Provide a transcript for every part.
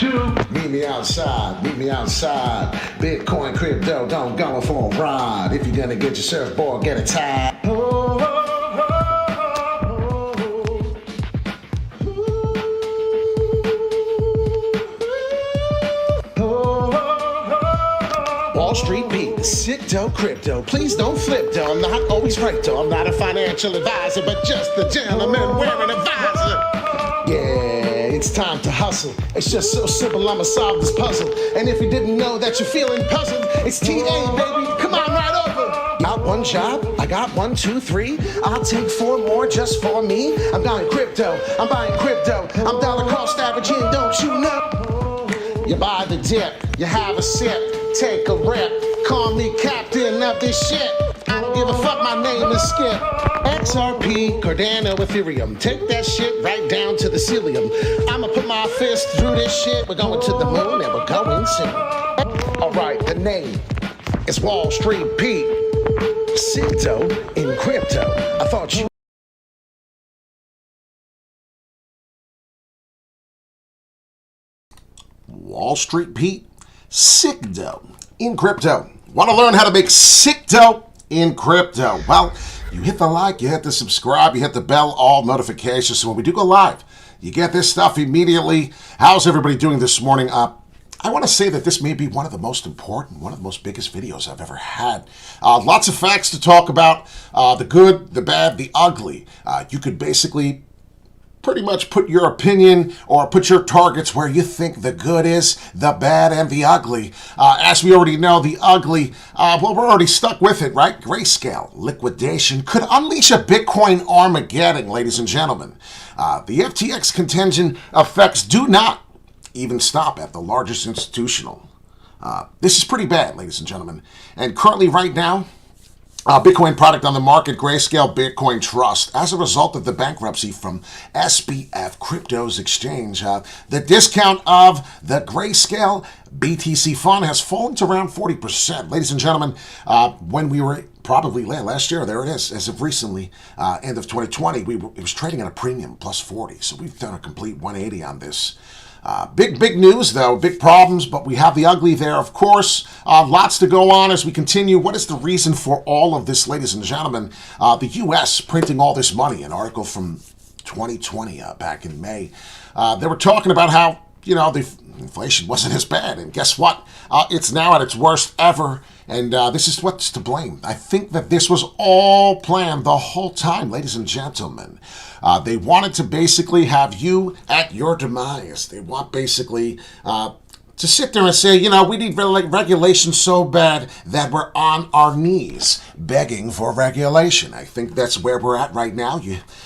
Meet me outside, Bitcoin, crypto, don't go for a ride. If you're gonna get your surfboard, get it tied. Wall Street Pete, sick dough, crypto. Please don't flip though. I'm not always right though. I'm not a financial advisor, but just a gentleman wearing a visor. Yeah, it's time to hustle. It's just so simple, I'ma solve this puzzle. And if you didn't know that you're feeling puzzled, it's TA, baby. Come on right over. Got one job, I got 1, 2, 3. I'll take 4 more just for me. I'm buying crypto, I'm dollar cost averaging, don't you know? You buy the dip, you have a sip, take a rip. Call me captain of this shit. I don't give a fuck, my name is Skip. XRP, Cardano, Ethereum. Take that shit right down to the cilium. I'ma put my fist through this shit. We're going to the moon and we're going soon. Alright, the name is Wall Street Pete. Crypto in crypto. I thought you... Wall Street Pete, sick dough in crypto. Want to learn how to make sick dough in crypto? Well, you hit the like, you hit the subscribe, you hit the bell, all notifications. So when we do go live, you get this stuff immediately. How's everybody doing this morning? I want to say that this may be one of the most important, one of the most biggest videos I've ever had. Lots of facts to talk about, the good, the bad, the ugly. You could basically pretty much put your opinion or put your targets where you think the good is, the bad, and the ugly. As we already know, the ugly, well, we're already stuck with it, right? Grayscale liquidation could unleash a Bitcoin Armageddon, ladies and gentlemen. The FTX contingent effects do not even stop at the largest institutional. This is pretty bad, ladies and gentlemen. And currently, right now, Bitcoin product on the market, Grayscale Bitcoin Trust. As a result of the bankruptcy from SBF Crypto's exchange, the discount of the Grayscale BTC fund has fallen to around 40%. Ladies and gentlemen, when we were probably last year, there it is, as of recently, end of 2020, it was trading at a premium, plus 40. So we've done a complete 180 on this. Big news, though, big problems, but we have the ugly there, of course. Lots to go on as we continue. What is the reason for all of this, ladies and gentlemen? The U.S. printing all this money, an article from 2020 back in May. They were talking about how, you know, the inflation wasn't as bad, and guess what? It's now at its worst ever, and this is what's to blame. I think that this was all planned the whole time, ladies and gentlemen. They wanted to basically have you at your demise. They want basically to sit there and say, you know, we need regulation so bad that we're on our knees begging for regulation. I think that's where we're at right now.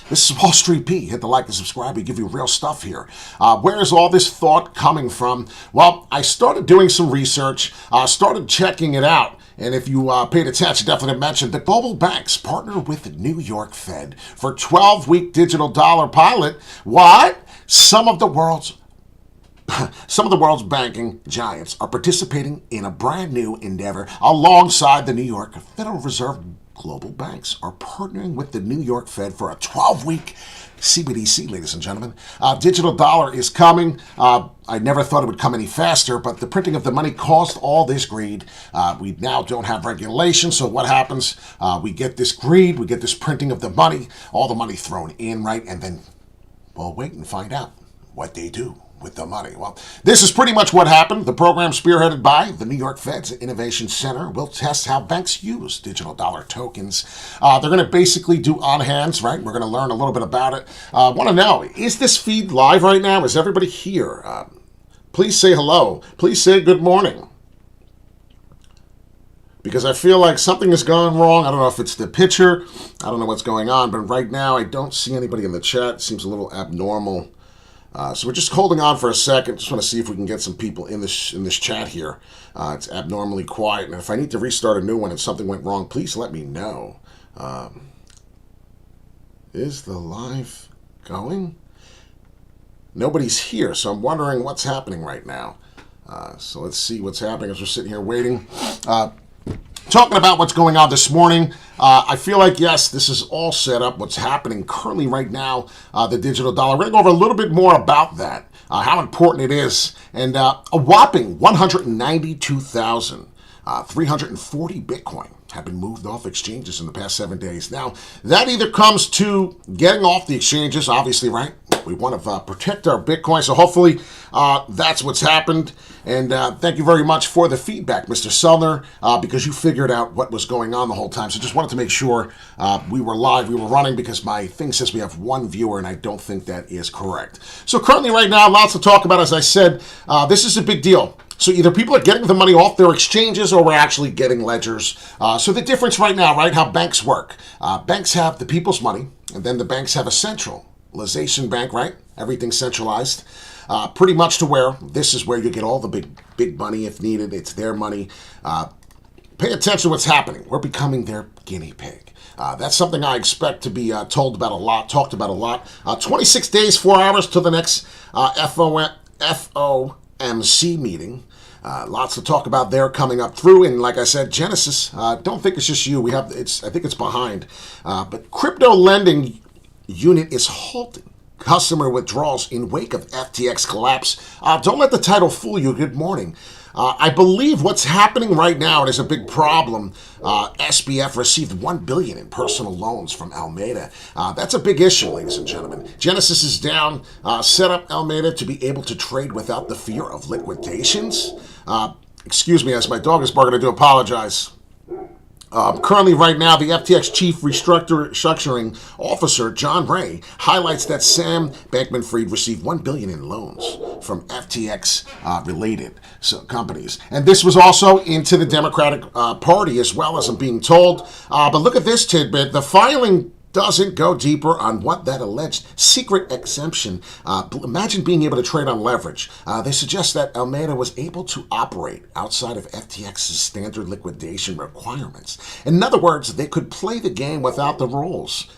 This is Wall Street P. Hit the like and subscribe. We give you real stuff here. Where is all this thought coming from? Well, I started doing some research, started checking it out. And if you paid attention, definitely mentioned that global banks partner with the New York Fed for 12-week digital dollar pilot. What? Some of the world's banking giants are participating in a brand new endeavor alongside the New York Federal Reserve. Global banks are partnering with the New York Fed for a 12-week CBDC, ladies and gentlemen. Digital dollar is coming. I never thought it would come any faster, but the printing of the money caused all this greed. We now don't have regulation, so what happens? We get this greed, we get this printing of the money, all the money thrown in, right? And then, well, wait and find out what they do with the money. Well, this is pretty much what happened. The program spearheaded by the New York Fed's Innovation Center will test how banks use digital dollar tokens. They're going to basically do on-hands, right? We're going to learn a little bit about it. Want to know, is this feed live right now? Is everybody here? Please say hello. Please say good morning. Because I feel like something has gone wrong. I don't know if it's the picture. I don't know what's going on. But right now, I don't see anybody in the chat. It seems a little abnormal. So we're just holding on for a second. Just want to see if we can get some people in this chat here. It's abnormally quiet, and if I need to restart a new one and something went wrong, please let me know. Is the live going? Nobody's here, so I'm wondering what's happening right now. So let's see what's happening as we're sitting here waiting. talking about what's going on this morning. I feel like, yes, this is all set up. What's happening currently right now, the digital dollar. We're going to go over a little bit more about that, how important it is, and a whopping 192,340 Bitcoin have been moved off exchanges in the past 7 days. Now, that either comes to getting off the exchanges, obviously, right? We want to protect our Bitcoin, so hopefully that's what's happened. And thank you very much for the feedback, Mr. Sellner, because you figured out what was going on the whole time. So just wanted to make sure we were live, we were running, because my thing says we have one viewer, and I don't think that is correct. So currently right now, lots to talk about. As I said, this is a big deal. So either people are getting the money off their exchanges, or we're actually getting ledgers. So the difference right now, right, how banks work. Banks have the people's money, and then the banks have a centralization bank, right? Everything's centralized. Pretty much to where this is where you get all the big money if needed. It's their money. Pay attention to what's happening. We're becoming their guinea pig. That's something I expect to be talked about a lot. 26 days, 4 hours to the next FOMC meeting. Lots to talk about there coming up through, and like I said, Genesis. Don't think it's just you. I think it's behind, but crypto lending unit is halting customer withdrawals in wake of FTX collapse. Don't let the title fool you. Good morning. I believe what's happening right now, and is a big problem, SBF received $1 billion in personal loans from Alameda. That's a big issue, ladies and gentlemen. Genesis is down. Set up Alameda to be able to trade without the fear of liquidations. Excuse me, as my dog is barking, I do apologize. Currently, right now, the FTX Chief Restructuring Officer, John Ray, highlights that Sam Bankman-Fried received $1 billion in loans from FTX-related companies. And this was also into the Democratic Party as well, as I'm being told. But look at this tidbit. The filing doesn't go deeper on what that alleged secret exemption. Imagine being able to trade on leverage. They suggest that Alameda was able to operate outside of FTX's standard liquidation requirements. In other words, they could play the game without the rules.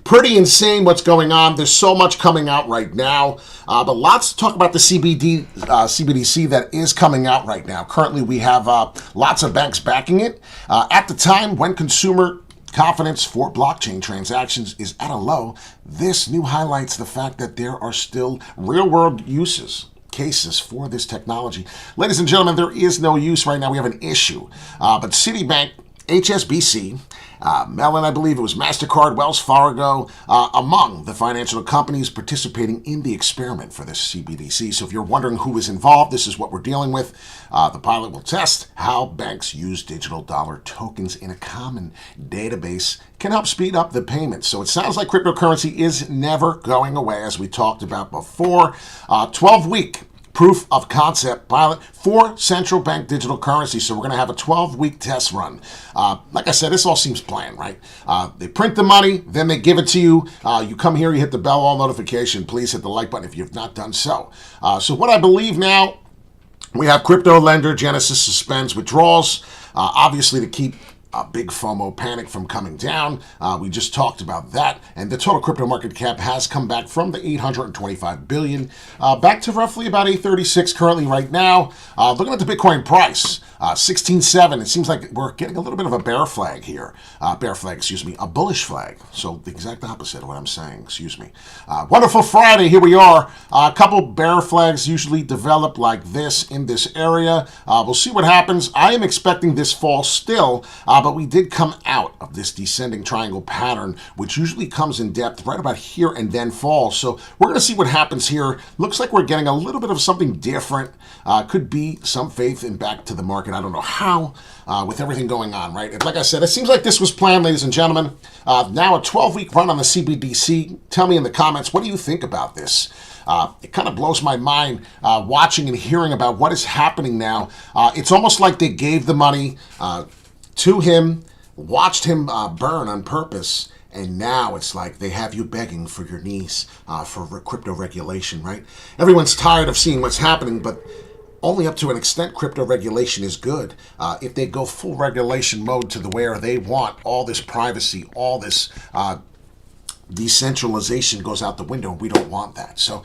Pretty insane what's going on. There's so much coming out right now, but lots to talk about the CBDC that is coming out right now. Currently, we have lots of banks backing it. At the time when consumer confidence for blockchain transactions is at a low, this new highlights the fact that there are still real-world cases for this technology. Ladies and gentlemen, there is no use right now. We have an issue. But Citibank, HSBC, Mellon, I believe it was MasterCard, Wells Fargo, among the financial companies participating in the experiment for this CBDC. So if you're wondering who is involved, this is what we're dealing with. The pilot will test how banks use digital dollar tokens in a common database can help speed up the payments. So it sounds like cryptocurrency is never going away, as we talked about before. 12-week proof of concept pilot for central bank digital currency. So we're going to have a 12-week test run. Like I said, this all seems planned, right? They print the money, then they give it to you. You come here, you hit the bell all notification. Please hit the like button if you've not done so. So what I believe now, we have crypto lender Genesis suspends withdrawals, obviously to keep big FOMO panic from coming down. We just talked about that, and the total crypto market cap has come back from the 825 billion back to roughly about 836 currently right now. Looking at the Bitcoin price, 16.7. It seems like we're getting a little bit of a bear flag here. A bullish flag. So the exact opposite of what I'm saying. Excuse me. Wonderful Friday. Here we are. A couple bear flags usually develop like this in this area. We'll see what happens. I am expecting this fall still, but we did come out of this descending triangle pattern, which usually comes in depth right about here and then falls. So we're going to see what happens here. Looks like we're getting a little bit of something different. Could be some faith in back to the market. I don't know how, with everything going on, right? And like I said, it seems like this was planned, ladies and gentlemen. Now a 12-week run on the CBDC. Tell me in the comments, what do you think about this? It kind of blows my mind watching and hearing about what is happening now. It's almost like they gave the money to him, watched him burn on purpose, and now it's like they have you begging for your knees for crypto regulation, right? Everyone's tired of seeing what's happening, but only up to an extent crypto regulation is good. If they go full regulation mode to the where they want all this privacy, all this decentralization goes out the window, we don't want that. So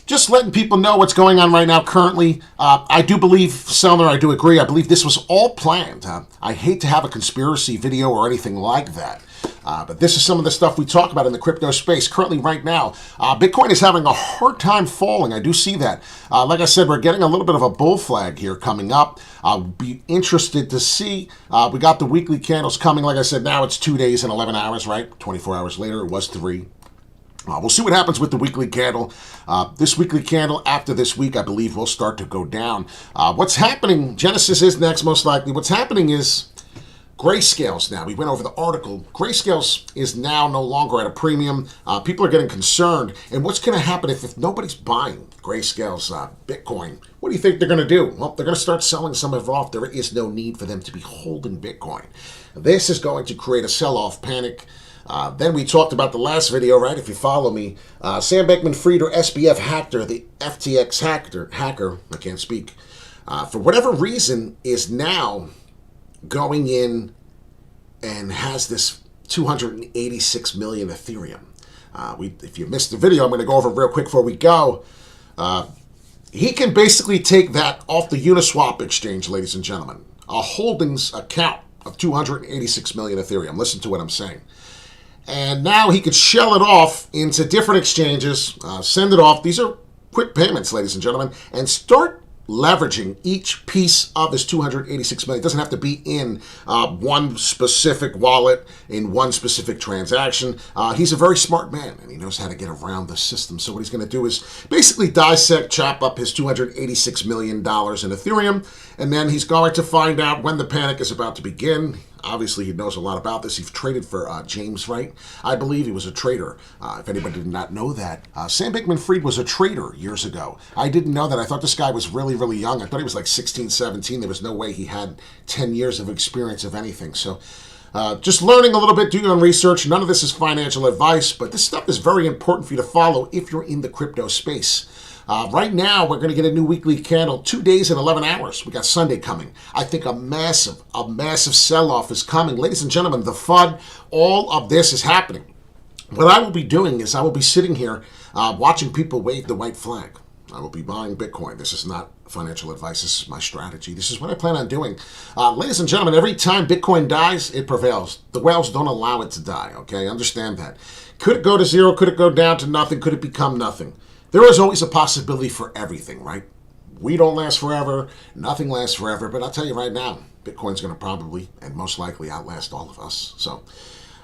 just letting people know what's going on right now currently. I do believe, Selner, I do agree. I believe this was all planned. I hate to have a conspiracy video or anything like that. But this is some of the stuff we talk about in the crypto space. Currently, right now, Bitcoin is having a hard time falling. I do see that. Like I said, we're getting a little bit of a bull flag here coming up. I'll be interested to see. We got the weekly candles coming. Like I said, now it's 2 days and 11 hours, right? 24 hours later, it was 3. We'll see what happens with the weekly candle. This weekly candle, after this week, I believe, will start to go down. What's happening, Genesis is next, most likely. What's happening is Grayscales now. We went over the article. Grayscales is now no longer at a premium. People are getting concerned. And what's going to happen if nobody's buying Grayscales Bitcoin? What do you think they're going to do? Well, they're going to start selling some of it off. There is no need for them to be holding Bitcoin. This is going to create a sell-off panic. Then we talked about the last video, right? If you follow me, Sam Bankman-Fried, or SBF hacker, the FTX hacker, I can't speak, for whatever reason, is now going in and has this 286 million Ethereum. If you missed the video, I'm going to go over it real quick before we go. He can basically take that off the Uniswap exchange, ladies and gentlemen. A holdings account of 286 million Ethereum. Listen to what I'm saying. And now he could shell it off into different exchanges, send it off. These are quick payments, ladies and gentlemen, and start leveraging each piece of his 286 million. It doesn't have to be in one specific wallet, in one specific transaction. He's a very smart man, and he knows how to get around the system. So what he's going to do is basically dissect, chop up his $286 million in Ethereum, and then he's going to find out when the panic is about to begin. Obviously, he knows a lot about this. He's traded for James Wright. I believe he was a trader. If anybody did not know that, Sam Bankman-Fried was a trader years ago. I didn't know that. I thought this guy was really, really young. I thought he was like 16, 17. There was no way he had 10 years of experience of anything. So just learning a little bit, do your own research. None of this is financial advice, but this stuff is very important for you to follow if you're in the crypto space. Right now, we're going to get a new weekly candle, 2 days and 11 hours. We got Sunday coming. I think a massive sell-off is coming. Ladies and gentlemen, the FUD, all of this is happening. What I will be doing is I will be sitting here watching people wave the white flag. I will be buying Bitcoin. This is not financial advice. This is my strategy. This is what I plan on doing. Ladies and gentlemen, every time Bitcoin dies, it prevails. The whales don't allow it to die, okay? Understand that. Could it go to zero? Could it go down to nothing? Could it become nothing? There is always a possibility for everything, right? We don't last forever. Nothing lasts forever. But I'll tell you right now, Bitcoin's going to probably and most likely outlast all of us. So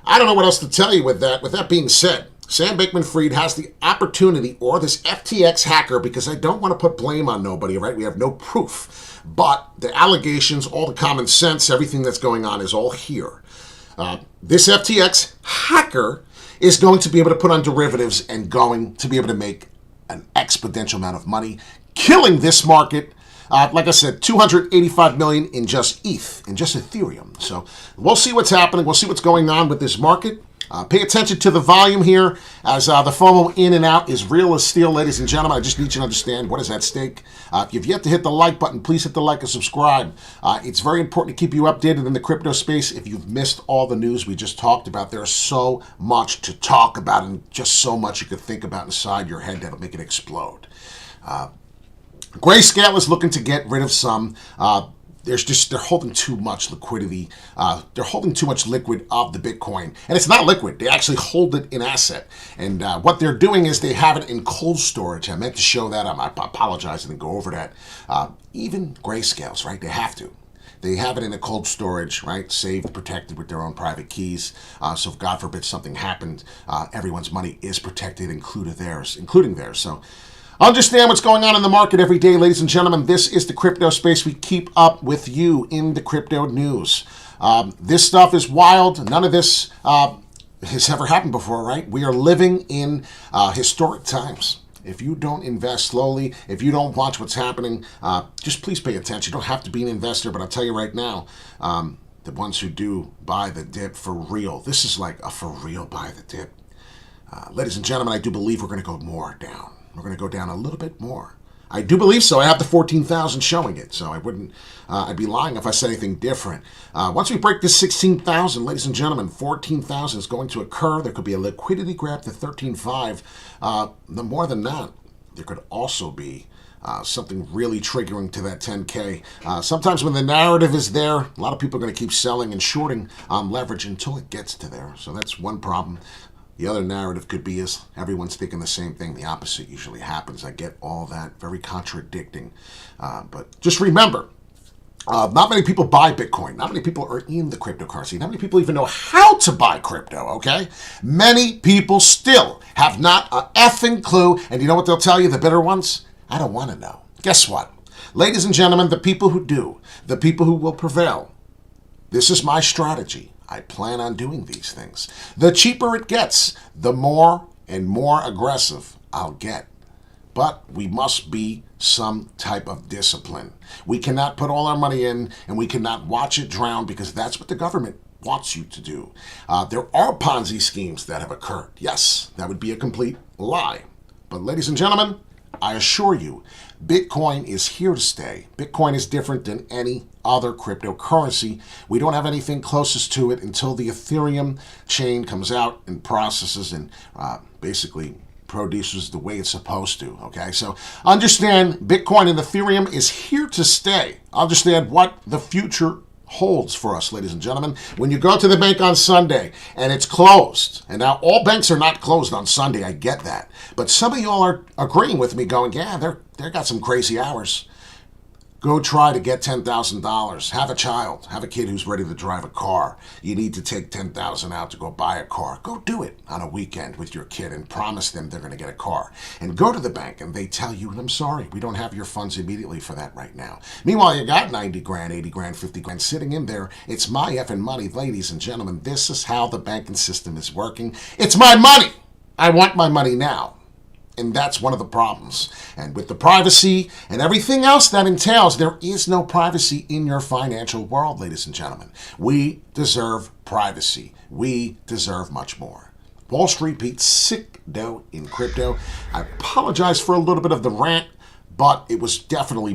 I don't know what else to tell you with that. With that being said, Sam Bankman-Fried has the opportunity, or this FTX hacker, because I don't want to put blame on nobody, right? We have no proof. But the allegations, all the common sense, everything that's going on is all here. This FTX hacker is going to be able to put on derivatives and going to be able to make an exponential amount of money, killing this market. Like I said, 285 million in just ETH, in just Ethereum. So we'll see what's happening. We'll see what's going on with this market. Pay attention to the volume here, as the FOMO in and out is real as steel, ladies and gentlemen. I just need you to understand what is at stake. If you've yet to hit the like button, please hit the like and subscribe. It's very important to keep you updated in the crypto space. If you've missed all the news we just talked about, there's so much to talk about and just so much you could think about inside your head that'll make it explode. Grayscale is looking to get rid of some. They're holding too much liquidity. They're holding too much liquid of the Bitcoin. And it's not liquid. They actually hold it in asset. And what they're doing is they have it in cold storage. I meant to show that. I apologize. I didn't go over that. Even Grayscales, right? They have to. They have it in a cold storage, right? Saved, protected with their own private keys. So if God forbid something happened, everyone's money is protected, including theirs. So understand what's going on in the market every day, ladies and gentlemen. This is the crypto space. We keep up with you in the crypto news. This stuff is wild. None of this has ever happened before, right? We are living in historic times. If you don't invest slowly, if you don't watch what's happening, just please pay attention. You don't have to be an investor, but I'll tell you right now, the ones who do buy the dip for real, this is like a for real buy the dip. Ladies and gentlemen, I do believe we're going to go more down. We're going to go down a little bit more. I do believe so. I have the 14,000 showing it, so I'd be lying if I said anything different. Once we break this 16,000, ladies and gentlemen, 14,000 is going to occur. There could be a liquidity grab to 13.5. More than that, there could also be something really triggering to that 10K. Sometimes when the narrative is there, a lot of people are going to keep selling and shorting leverage until it gets to there. So that's one problem. The other narrative could be is everyone's thinking the same thing. The opposite usually happens. I get all that. Very contradicting. But just remember, not many people buy Bitcoin. Not many people are in the cryptocurrency. Not many people even know how to buy crypto, okay? Many people still have not a effing clue. And you know what they'll tell you, the bitter ones? I don't want to know. Guess what? Ladies and gentlemen, the people who do, the people who will prevail, this is my strategy. I plan on doing these things. The cheaper it gets, the more and more aggressive I'll get. But we must be some type of discipline. We cannot put all our money in and we cannot watch it drown because that's what the government wants you to do. There are Ponzi schemes that have occurred. Yes, that would be a complete lie. But ladies and gentlemen, I assure you, Bitcoin is here to stay. Bitcoin is different than any other cryptocurrency. We don't have anything closest to it until the Ethereum chain comes out and processes and basically produces the way it's supposed to, okay? So understand Bitcoin and Ethereum is here to stay. Understand what the future holds for us, ladies and gentlemen. When you go to the bank on Sunday and it's closed, and now all banks are not closed on Sunday, I get that. But some of y'all are agreeing with me going, yeah, they got some crazy hours. Go try to get $10,000. Have a child. Have a kid who's ready to drive a car. You need to take $10,000 out to go buy a car. Go do it on a weekend with your kid and promise them they're going to get a car. And go to the bank and they tell you, I'm sorry, we don't have your funds immediately for that right now. Meanwhile, you got 90 grand, 80 grand, 50 grand sitting in there. It's my effing money, ladies and gentlemen. This is how the banking system is working. It's my money. I want my money now. And that's one of the problems. And with the privacy and everything else that entails, there is no privacy in your financial world, ladies and gentlemen. We deserve privacy. We deserve much more. Wall Street Pete, sick dough in crypto. I apologize for a little bit of the rant, but it was definitely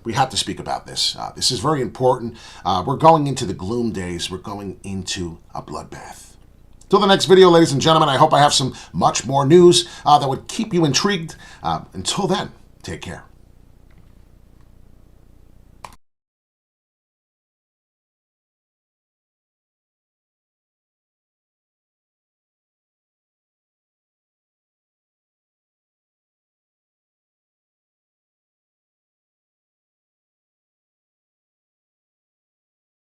we have to speak about this. This is very important. We're going into the gloom days. We're going into a bloodbath. Till the next video, ladies and gentlemen, I hope I have some much more news that would keep you intrigued. Until then, take care.